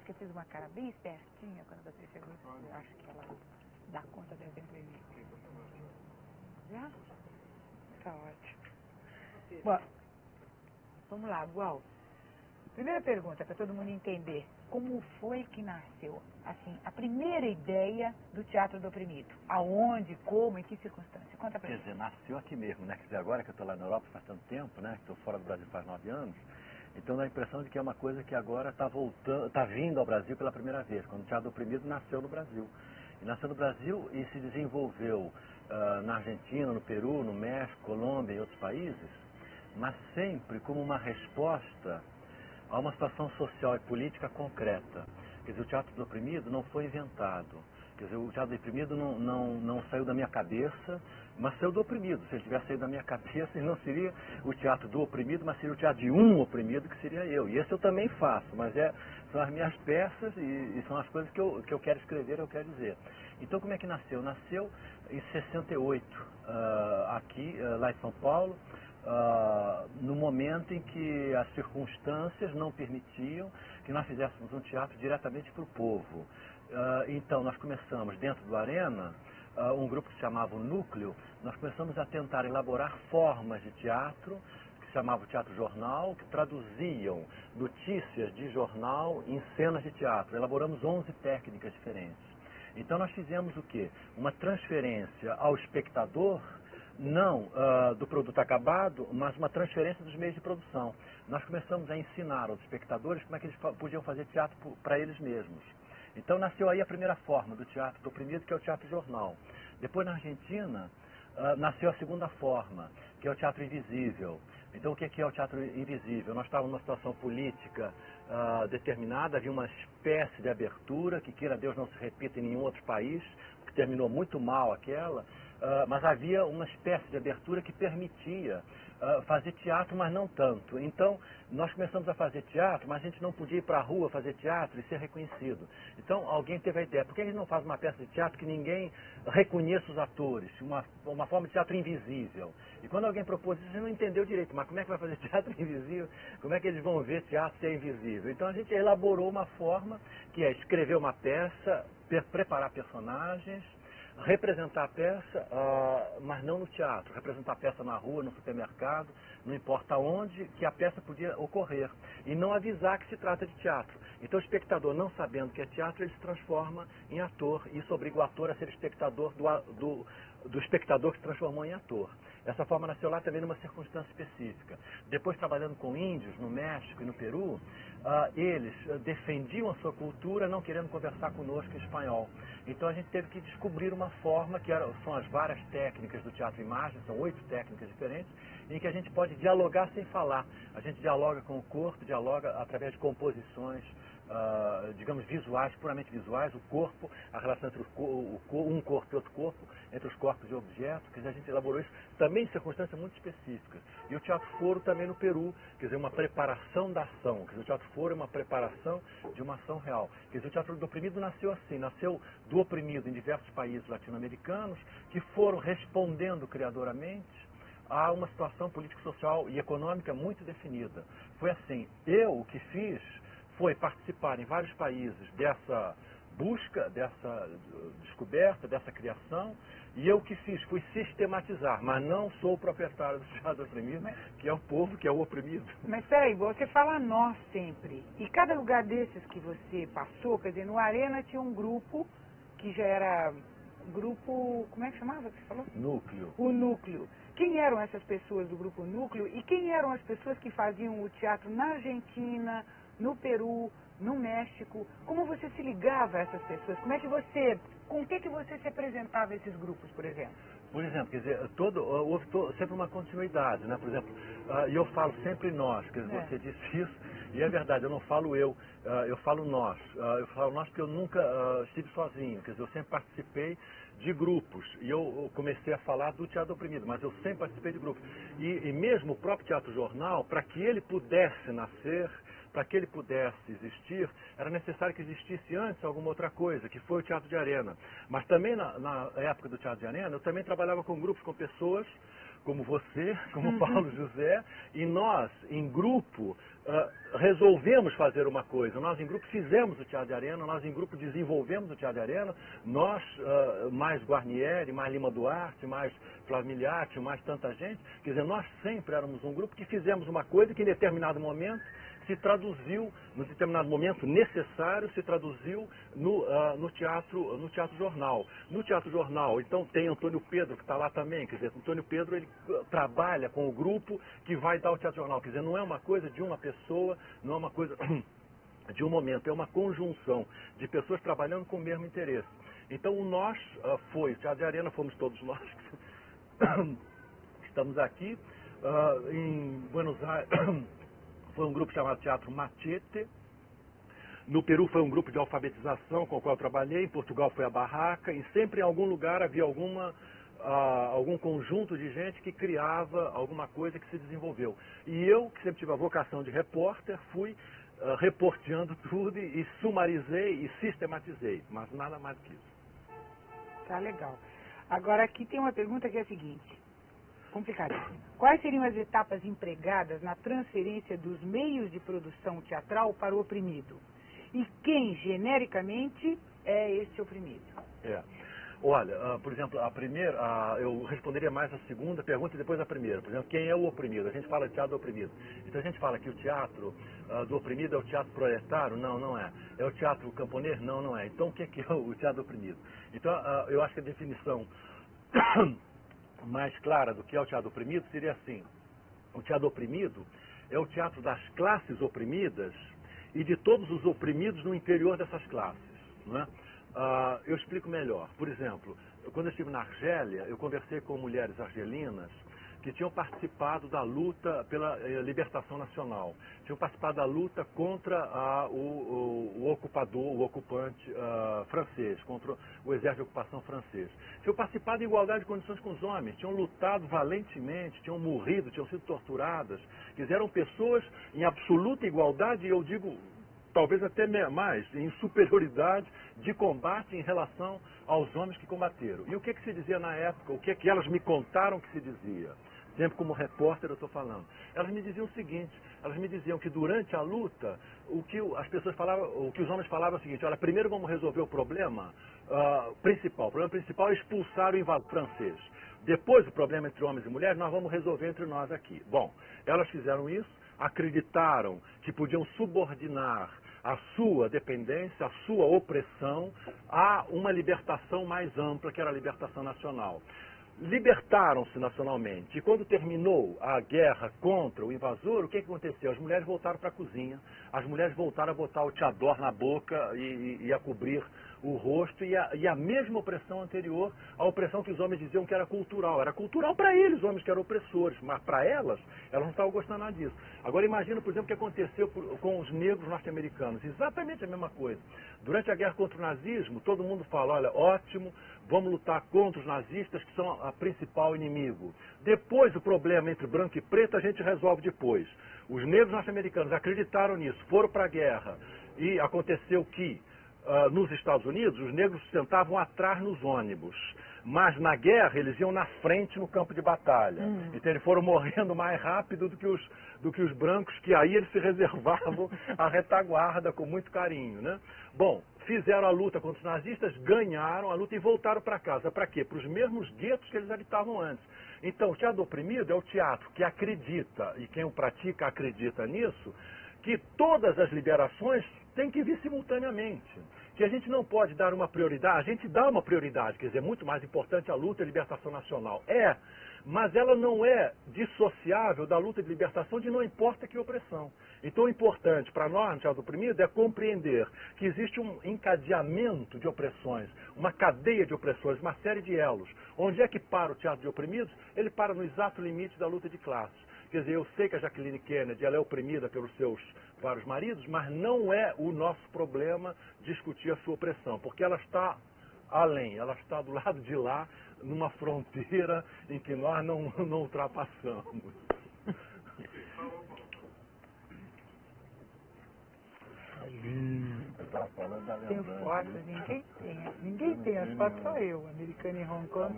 Acho que eu fiz uma cara bem espertinha quando você chegou. Eu acho que ela dá conta dessa entrevista. Já? Tá ótimo. Bom, vamos lá, Gual. Primeira pergunta, para todo mundo entender. Como foi que nasceu, assim, a primeira ideia do Teatro do Oprimido? Aonde, como, em que circunstância? Conta pra Quer gente. dizer, nasceu aqui mesmo, né? Quer dizer, agora que eu estou lá na Europa faz tanto tempo, né? Que estou fora do Brasil faz 9 anos. Então dá a impressão de que é uma coisa que agora está voltando, está vindo ao Brasil pela primeira vez, quando o Teatro do Oprimido nasceu no Brasil. E nasceu no Brasil e se desenvolveu na Argentina, no Peru, no México, Colômbia e outros países, mas sempre como uma resposta a uma situação social e política concreta. Quer dizer, o Teatro do Oprimido não foi inventado. Quer dizer, o Teatro do Oprimido não saiu da minha cabeça, mas saiu do oprimido. Se ele tivesse saído da minha cabeça, ele não seria o Teatro do Oprimido, mas seria o Teatro de um oprimido, que seria eu. E esse eu também faço, mas são as minhas peças e são as coisas que eu quero escrever, eu quero dizer. Então, como é que nasceu? Nasceu em 68, aqui, lá em São Paulo, no momento em que as circunstâncias não permitiam que nós fizéssemos um teatro diretamente para o povo. Então, nós começamos dentro do Arena, um grupo que se chamava o Núcleo, nós começamos a tentar elaborar formas de teatro, que se chamava o Teatro Jornal, que traduziam notícias de jornal em cenas de teatro. Elaboramos 11 técnicas diferentes. Então, nós fizemos o quê? Uma transferência ao espectador, não do produto acabado, mas uma transferência dos meios de produção. Nós começamos a ensinar aos espectadores como é que eles podiam fazer teatro para eles mesmos. Então nasceu aí a primeira forma do teatro do oprimido, que é o teatro jornal. Depois na Argentina nasceu a segunda forma, que é o teatro invisível. Então o que é o teatro invisível? Nós estávamos numa situação política determinada, havia uma espécie de abertura, que queira Deus não se repita em nenhum outro país, porque terminou muito mal aquela, mas havia uma espécie de abertura que permitia fazer teatro, mas não tanto. Então, nós começamos a fazer teatro, mas a gente não podia ir para a rua fazer teatro e ser reconhecido. Então, alguém teve a ideia, por que a gente não faz uma peça de teatro que ninguém reconheça os atores? Uma forma de teatro invisível. E quando alguém propôs isso, a gente não entendeu direito, mas como é que vai fazer teatro invisível? Como é que eles vão ver teatro se é invisível? Então, a gente elaborou uma forma que é escrever uma peça, preparar personagens, representar a peça, mas não no teatro, representar a peça na rua, no supermercado, não importa onde, que a peça podia ocorrer, e não avisar que se trata de teatro. Então o espectador, não sabendo que é teatro, ele se transforma em ator, e isso obriga o ator a ser espectador do espectador que se transformou em ator. Essa forma nasceu lá também numa circunstância específica. Depois, trabalhando com índios no México e no Peru, eles defendiam a sua cultura não querendo conversar conosco em espanhol. Então a gente teve que descobrir uma forma, são as várias técnicas do teatro imagem, são 8 técnicas diferentes, em que a gente pode dialogar sem falar. A gente dialoga com o corpo, dialoga através de composições, digamos, visuais, puramente visuais, o corpo, a relação entre um corpo e outro corpo, entre os corpos e objetos, quer dizer, a gente elaborou isso também em circunstâncias muito específicas. E o Teatro Foro também no Peru, quer dizer, uma preparação da ação, quer dizer, o Teatro Foro é uma preparação de uma ação real. Quer dizer, o Teatro do Oprimido nasceu assim, nasceu do oprimido em diversos países latino-americanos, que foram respondendo criadoramente a uma situação político-social e econômica muito definida. Foi assim, o que fiz foi participar em vários países dessa busca, dessa descoberta, dessa criação, e eu o que fiz foi sistematizar, mas não sou o proprietário do Teatro Oprimido, que é o povo, que é o oprimido. Mas peraí, você fala nós sempre, e cada lugar desses que você passou, quer dizer, no Arena tinha um grupo que já era grupo, como é que chamava que você falou? Núcleo. O Núcleo. Quem eram essas pessoas do grupo Núcleo e quem eram as pessoas que faziam o teatro na Argentina, no Peru, no México? Como você se ligava a essas pessoas? Com o que você se apresentava a esses grupos, por exemplo? Por exemplo, quer dizer, houve sempre uma continuidade, né? Por exemplo, e eu falo sempre nós, quer dizer, você disse isso, e é verdade, eu não falo eu falo nós. Eu falo nós porque eu nunca estive sozinho, quer dizer, eu sempre participei de grupos, e eu comecei a falar do Teatro Oprimido, mas eu sempre participei de grupos. E mesmo o próprio Teatro Jornal, para que ele pudesse nascer, para que ele pudesse existir, era necessário que existisse antes alguma outra coisa, que foi o Teatro de Arena. Mas também na época do Teatro de Arena, eu também trabalhava com grupos, com pessoas, como você, como Paulo José, e nós, em grupo, resolvemos fazer uma coisa. Nós, em grupo, fizemos o Teatro de Arena, nós, em grupo, desenvolvemos o Teatro de Arena, nós, mais Guarnieri, mais Lima Duarte, mais Flamiliati, mais tanta gente, quer dizer, nós sempre éramos um grupo que fizemos uma coisa que, em determinado momento, se traduziu, num determinado momento necessário, se traduziu no teatro jornal. No teatro jornal, então, tem Antônio Pedro, que está lá também, quer dizer, Antônio Pedro, ele trabalha com o grupo que vai dar o teatro jornal, quer dizer, não é uma coisa de uma pessoa, não é uma coisa de um momento, é uma conjunção de pessoas trabalhando com o mesmo interesse. Então, o nós foi, o Teatro de Arena fomos todos nós, estamos aqui, em Buenos Aires, foi um grupo chamado Teatro Machete. No Peru foi um grupo de alfabetização com o qual eu trabalhei. Em Portugal foi a Barraca. E sempre em algum lugar havia algum conjunto de gente que criava alguma coisa que se desenvolveu. E eu, que sempre tive a vocação de repórter, fui reporteando tudo e sumarizei e sistematizei. Mas nada mais que isso. Tá legal. Agora aqui tem uma pergunta que é a seguinte. Complicadíssima. Quais seriam as etapas empregadas na transferência dos meios de produção teatral para o oprimido? E quem, genericamente, é esse oprimido? Olha, por exemplo, a primeira, eu responderia mais a segunda pergunta e depois a primeira. Por exemplo, quem é o oprimido? A gente fala de teatro do oprimido. Então a gente fala que o teatro do oprimido é o teatro proletário? Não, não é. É o teatro camponês? Não, não é. Então o que é o teatro do oprimido? Então eu acho que a definição mais clara do que é o teatro oprimido seria assim: o teatro oprimido é o teatro das classes oprimidas e de todos os oprimidos no interior dessas classes, não é? Eu explico melhor. Por exemplo, quando eu estive na Argélia, eu conversei com mulheres argelinas que tinham participado da luta pela libertação nacional, tinham participado da luta contra o ocupador, o ocupante francês, contra o exército de ocupação francês. Tinham participado em igualdade de condições com os homens, tinham lutado valentemente, tinham morrido, tinham sido torturadas. Quer dizer, eram pessoas em absoluta igualdade, e eu digo, talvez até mais, em superioridade de combate em relação aos homens que combateram. E o que se dizia na época? O que elas me contaram que se dizia? Sempre como repórter eu estou falando. Elas me diziam o seguinte: elas me diziam que durante a luta, o que as pessoas falavam, o que os homens falavam é o seguinte: olha, primeiro vamos resolver o problema principal. O problema principal é expulsar o invasor francês. Depois, o problema entre homens e mulheres, nós vamos resolver entre nós aqui. Bom, elas fizeram isso, acreditaram que podiam subordinar a sua dependência, a sua opressão, a uma libertação mais ampla, que era a libertação nacional. Libertaram-se nacionalmente. E quando terminou a guerra contra o invasor, o que aconteceu? As mulheres voltaram para a cozinha, as mulheres voltaram a botar o tchador na boca e a cobrir o rosto, e a mesma opressão anterior, a opressão que os homens diziam que era cultural. Era cultural para eles, os homens que eram opressores, mas para elas não estavam gostando nada disso. Agora imagina, por exemplo, o que aconteceu com os negros norte-americanos. Exatamente a mesma coisa. Durante a guerra contra o nazismo, todo mundo fala: olha, ótimo, vamos lutar contra os nazistas, que são a principal inimigo. Depois, o problema entre branco e preto a gente resolve depois. Os negros norte-americanos acreditaram nisso, foram para a guerra, e aconteceu que nos Estados Unidos, os negros sentavam atrás nos ônibus, mas na guerra eles iam na frente no campo de batalha. Então eles foram morrendo mais rápido do que os brancos, que aí eles se reservavam a retaguarda com muito carinho, né? Bom, fizeram a luta contra os nazistas, ganharam a luta e voltaram para casa. Para quê? Para os mesmos guetos que eles habitavam antes. Então, o teatro do oprimido é o teatro que acredita, e quem o pratica acredita nisso, que todas as liberações têm que vir simultaneamente. Que a gente não pode dar uma prioridade, a gente dá uma prioridade, quer dizer, muito mais importante a luta e a libertação nacional. Mas ela não é dissociável da luta de libertação de não importa que opressão. Então o importante para nós, no teatro do oprimido, é compreender que existe um encadeamento de opressões, uma cadeia de opressões, uma série de elos. Onde é que para o teatro de oprimidos? Ele para no exato limite da luta de classes. Quer dizer, eu sei que a Jacqueline Kennedy ela é oprimida pelos seus vários maridos, mas não é o nosso problema discutir a sua opressão, porque ela está além, ela está do lado de lá, numa fronteira em que nós não ultrapassamos. Tem fotos, ninguém tem as fotos, só eu, americana em Hong Kong.